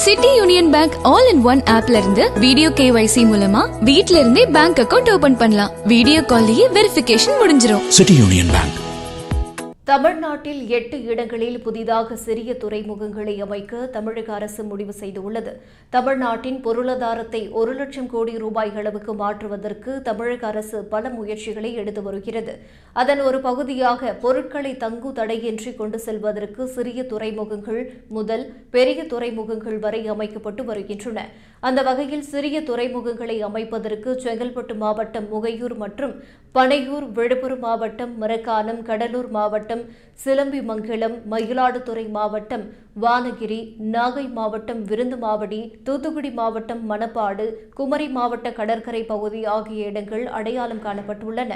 City union bank all in one ஆப்ல இருந்து video KYC மூலமா வீட்ல இருந்தே பேங்க் அக்கவுண்ட் ஓபன் பண்ணலாம். வீடியோ கால்லயே வெரிஃபிகேஷன் முடிஞ்சிரும். City union bank. தமிழ்நாட்டில் 8 இடங்களில் புதிதாக சிறிய துறைமுகங்களை அமைக்க தமிழக அரசு முடிவு செய்துள்ளது. தமிழ்நாட்டின் பொருளாதாரத்தை 1 லட்சம் கோடி ரூபாய் அளவுக்கு மாற்றுவதற்கு தமிழக அரசு பல முயற்சிகளை எடுத்து வருகிறது. அதன் ஒரு பகுதியாக பொருட்களை தங்கு தடையின்றி கொண்டு செல்வதற்கு சிறிய துறைமுகங்கள் முதல் பெரிய துறைமுகங்கள் வரை அமைக்கப்பட்டு வருகின்றன. அந்த வகையில் சிறிய துறைமுகங்களை அமைப்பதற்கு செங்கல்பட்டு மாவட்டம் முகையூர் மற்றும் பனையூர், விழுப்புரம் மாவட்டம் மரக்காணம், கடலூர் மாவட்டம் சிலம்பிமங்கலம், மயிலாடுதுறை மாவட்டம் வானகிரி, நாகை மாவட்டம் விருந்துமாவடி, தூத்துக்குடி மாவட்டம் மணப்பாடு, குமரி மாவட்ட கடற்கரை பகுதி ஆகிய இடங்கள் அடையாளம் காணப்பட்டுள்ளன.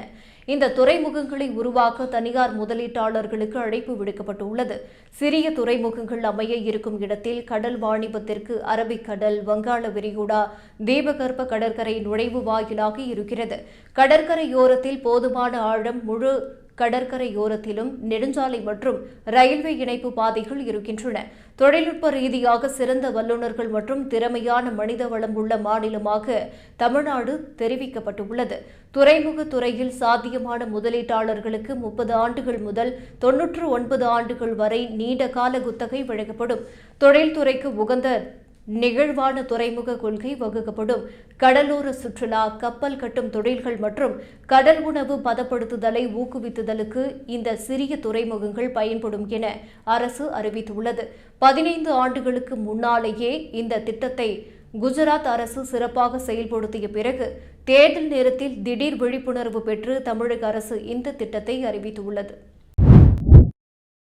இந்த துறைமுகங்களை உருவாக்க தனியார் முதலீட்டாளர்களுக்கு அழைப்பு விடுக்கப்பட்டுள்ளது. சிறிய துறைமுகங்கள் அமைய இருக்கும் இடத்தில் கடல் வாணிபத்திற்கு அரபிக்கடல், வங்காள விரிகுடா, தீபகற்ப கடற்கரை நுழைவு வாயிலாக இருக்கிறது. கடற்கரையோரத்தில் போதுமான ஆழம், முழு கடற்கரையோரத்திலும் நெடுஞ்சாலை மற்றும் ரயில்வே இணைப்பு பாதைகள் இருக்கின்றன. தொழில்நுட்ப ரீதியாக சிறந்த வல்லுநர்கள் மற்றும் திறமையான மனித வளம் உள்ள மாநிலமாக தமிழ்நாடு தெரிவிக்கப்பட்டுள்ளது. துறைமுக துறையில் சாத்தியமான முதலீட்டாளர்களுக்கு 30 ஆண்டுகள் முதல் 99 ஆண்டுகள் வரை நீண்ட கால குத்தகை வழங்கப்படும். தொழில்துறைக்கு உகந்த நிகழ்வான துறைமுக கொள்கை வகுக்கப்படும். கடலோர சுற்றுலா, கப்பல் கட்டும் தொழில்கள் மற்றும் கடல் உணவு பதப்படுத்துதலை ஊக்குவித்துதலுக்கு இந்த சிறிய துறைமுகங்கள் பயன்படும் என அரசு அறிவித்துள்ளது. 15 ஆண்டுகளுக்கு முன்னாலேயே இந்த திட்டத்தை குஜராத் அரசு சிறப்பாக செயல்படுத்திய பிறகு தேர்தல் நேரத்தில் திடீர் விழிப்புணர்வு பெற்று தமிழக அரசு இந்த திட்டத்தை அறிவித்துள்ளது.